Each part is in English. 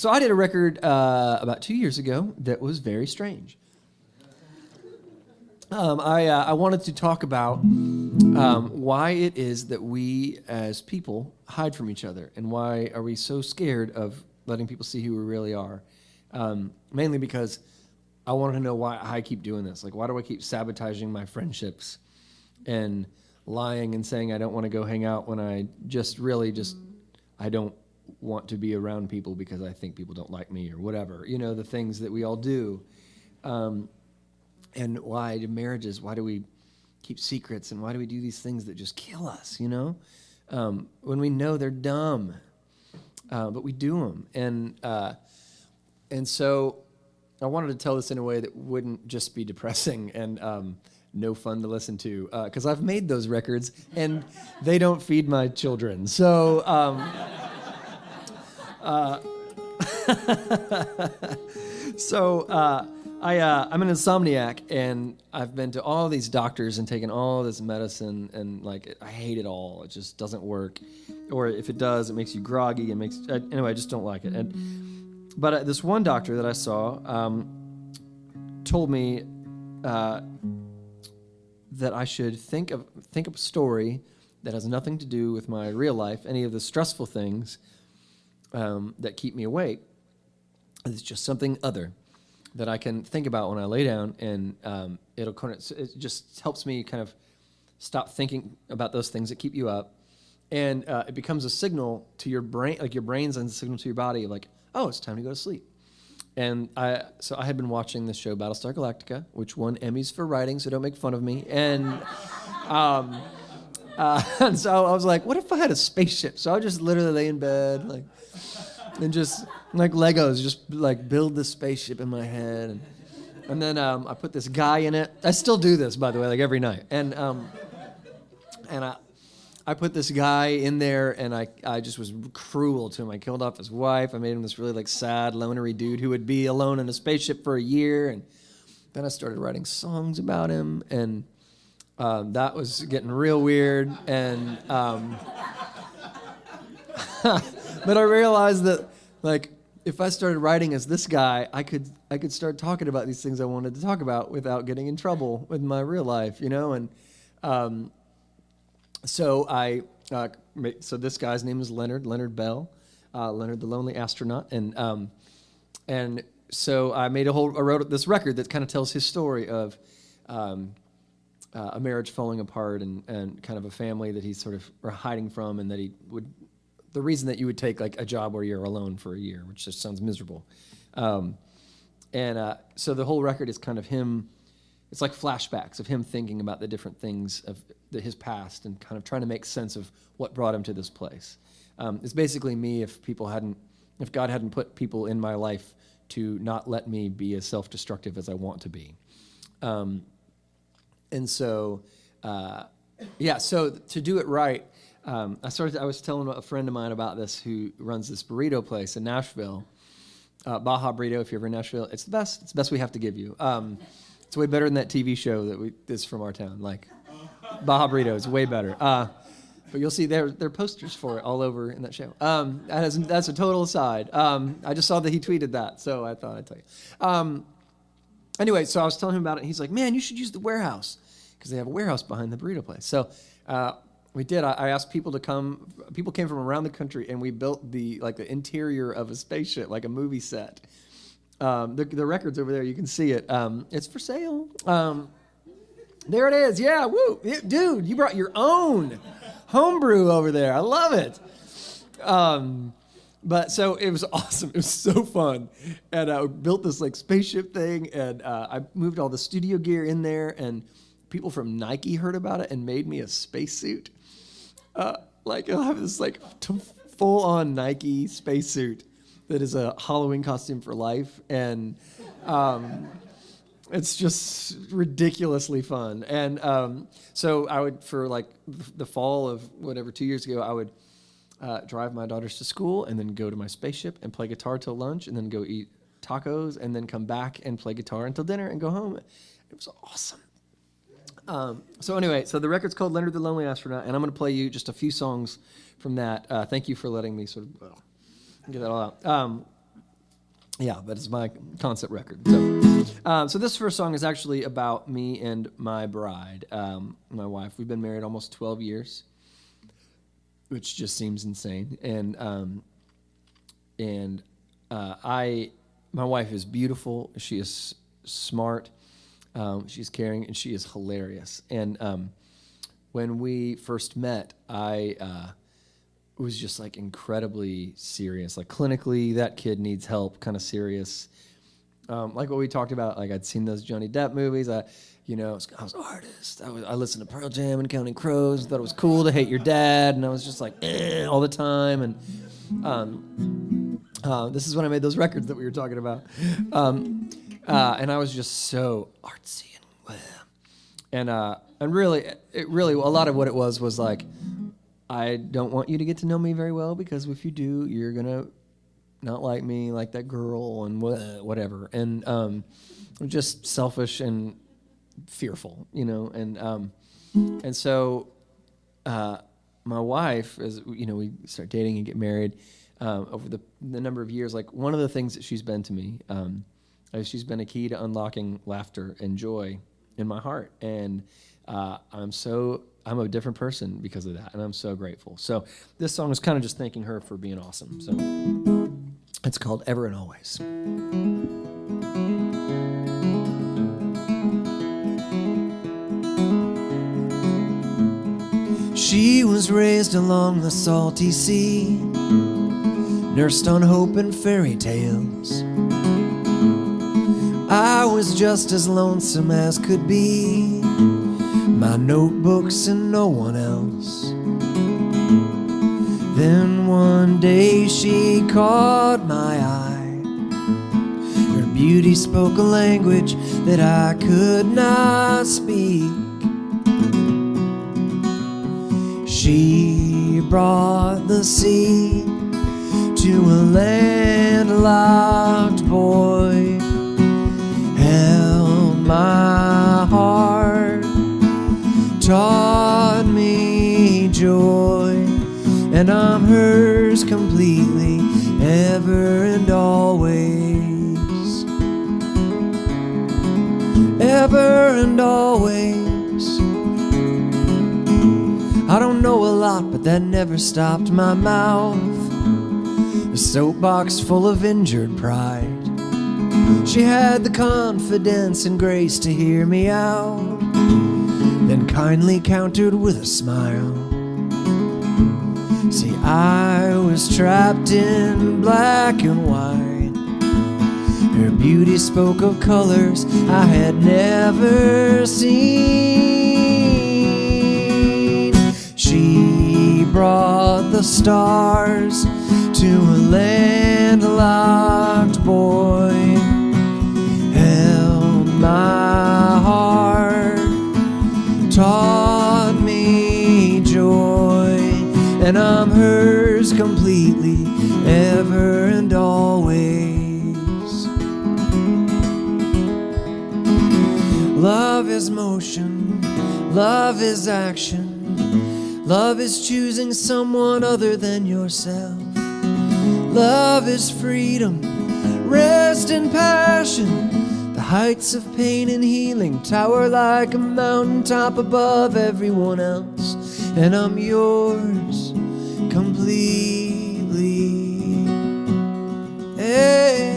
So I did a record about 2 years ago that was very strange. I wanted to talk about why it is that we as people hide from each other, and why are we so scared of letting people see who we really are. Mainly because I wanted to know why I keep doing this. Like, why do I keep sabotaging my friendships and lying and saying I don't want to go hang out when I I don't want to be around people because I think people don't like me or whatever. You know, the things that we all do. And why do marriages, why do we keep secrets, and why do we do these things that just kill us, you know? When we know they're dumb, but we do them. And so I wanted to tell this in a way that wouldn't just be depressing and no fun to listen to, because I've made those records, and they don't feed my children. So... I'm an insomniac, and I've been to all these doctors and taken all this medicine, and like I hate it all. It just doesn't work, or if it does, it makes you groggy. Anyway, I just don't like it. But this one doctor that I saw told me that I should think of a story that has nothing to do with my real life, any of the stressful things that keep me awake. It's just something other that I can think about when I lay down, and it just helps me kind of stop thinking about those things that keep you up, and it becomes a signal to your brain, like your brain sends a signal to your body of like, oh, it's time to go to sleep. And so I had been watching this show Battlestar Galactica, which won Emmys for writing, so don't make fun of me. And and so I was like, what if I had a spaceship? So I would just literally lay in bed, like, and just like Legos, just like build this spaceship in my head, and then I put this guy in it. I still do this, by the way, like every night. And I put this guy in there, and I just was cruel to him. I killed off his wife. I made him this really like sad, lonery dude who would be alone in a spaceship for a year. And then I started writing songs about him, and that was getting real weird. And but I realized that, like, if I started writing as this guy, I could start talking about these things I wanted to talk about without getting in trouble with my real life, you know. And so so this guy's name is Leonard Bell, Leonard the Lonely Astronaut, and so I wrote this record that kind of tells his story of a marriage falling apart and kind of a family that he's sort of hiding from, and that the reason that you would take like a job where you're alone for a year, which just sounds miserable. So the whole record is kind of him. It's like flashbacks of him thinking about the different things of his past and kind of trying to make sense of what brought him to this place. It's basically me if God hadn't put people in my life to not let me be as self-destructive as I want to be. So to do it right, I was telling a friend of mine about this who runs this burrito place in Nashville, Baja Burrito. If you're ever in Nashville, it's the best. It's the best we have to give you. It's way better than that TV show that is from our town. Like Baja Burrito is way better. But you'll see there are posters for it all over in that show. That's a total aside. I just saw that he tweeted that, so I thought I'd tell you. Anyway, so I was telling him about it, and he's like, "Man, you should use the warehouse because they have a warehouse behind the burrito place." So. We did. I asked people to come. People came from around the country, and we built the interior of a spaceship, like a movie set. The record's over there. You can see it. It's for sale. There it is. Yeah, woo, dude! You brought your own homebrew over there. I love it. But so it was awesome. It was so fun, and I built this like spaceship thing, and I moved all the studio gear in there, and people from Nike heard about it and made me a spacesuit. I'll have this full-on Nike spacesuit that is a Halloween costume for life, and it's just ridiculously fun. And so I would, for like the fall of whatever 2 years ago, I would drive my daughters to school and then go to my spaceship and play guitar till lunch, and then go eat tacos, and then come back and play guitar until dinner and go home. It was awesome. So the record's called Leonard the Lonely Astronaut, and I'm going to play you just a few songs from that. Thank you for letting me sort of get that all out. Yeah, that is my concept record. So this first song is actually about me and my bride, my wife. We've been married almost 12 years, which just seems insane. My wife is beautiful. She is smart. She's caring, and she is hilarious. And when we first met, I was just like incredibly serious. Like clinically, that kid needs help, kind of serious. Like what we talked about, like I'd seen those Johnny Depp movies. I was an artist. I listened to Pearl Jam and Counting Crows. Thought it was cool to hate your dad, and I was just like all the time. And this is when I made those records that we were talking about. And I was just so artsy and really, a lot of what it was like, I don't want you to get to know me very well, because if you do, you're gonna not like me, like that girl, and whatever. And I'm just selfish and fearful, And so my wife, as we start dating and get married over the number of years. Like one of the things that she's been to me, she's been a key to unlocking laughter and joy in my heart, and I'm a different person because of that, and I'm so grateful. So this song is kind of just thanking her for being awesome. So it's called Ever and Always. She was raised along the salty sea, nursed on hope and fairy tales. I was just as lonesome as could be, my notebooks and no one else. Then one day she caught my eye. Her beauty spoke a language that I could not speak. She brought the sea to a landlocked boy, held my heart, taught me joy, and I'm hers completely, ever and always, ever and always. I don't know a lot, but that never stopped my mouth, a soapbox full of injured pride. She had the confidence and grace to hear me out, then kindly countered with a smile. See, I was trapped in black and white. Her beauty spoke of colors I had never seen. She brought the stars to a landlocked boy, held my heart, taught me joy, and I'm hers completely, ever and always. Love is motion, love is action, love is choosing someone other than yourself. Love is freedom, rest and passion. The heights of pain and healing tower like a mountaintop above everyone else. And I'm yours completely. Hey.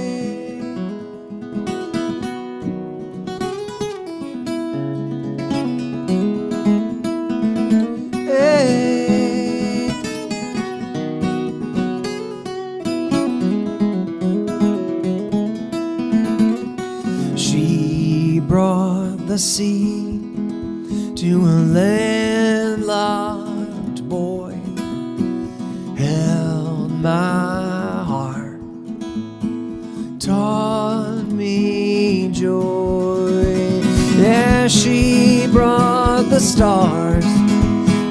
Sea to a landlocked boy, held my heart, taught me joy. Yeah, she brought the stars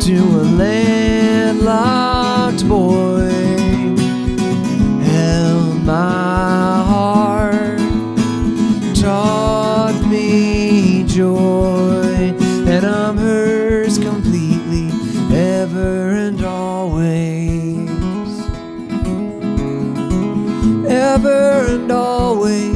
to a landlocked boy, held my heart, taught me joy, and I'm hers completely, ever and always, forever and always.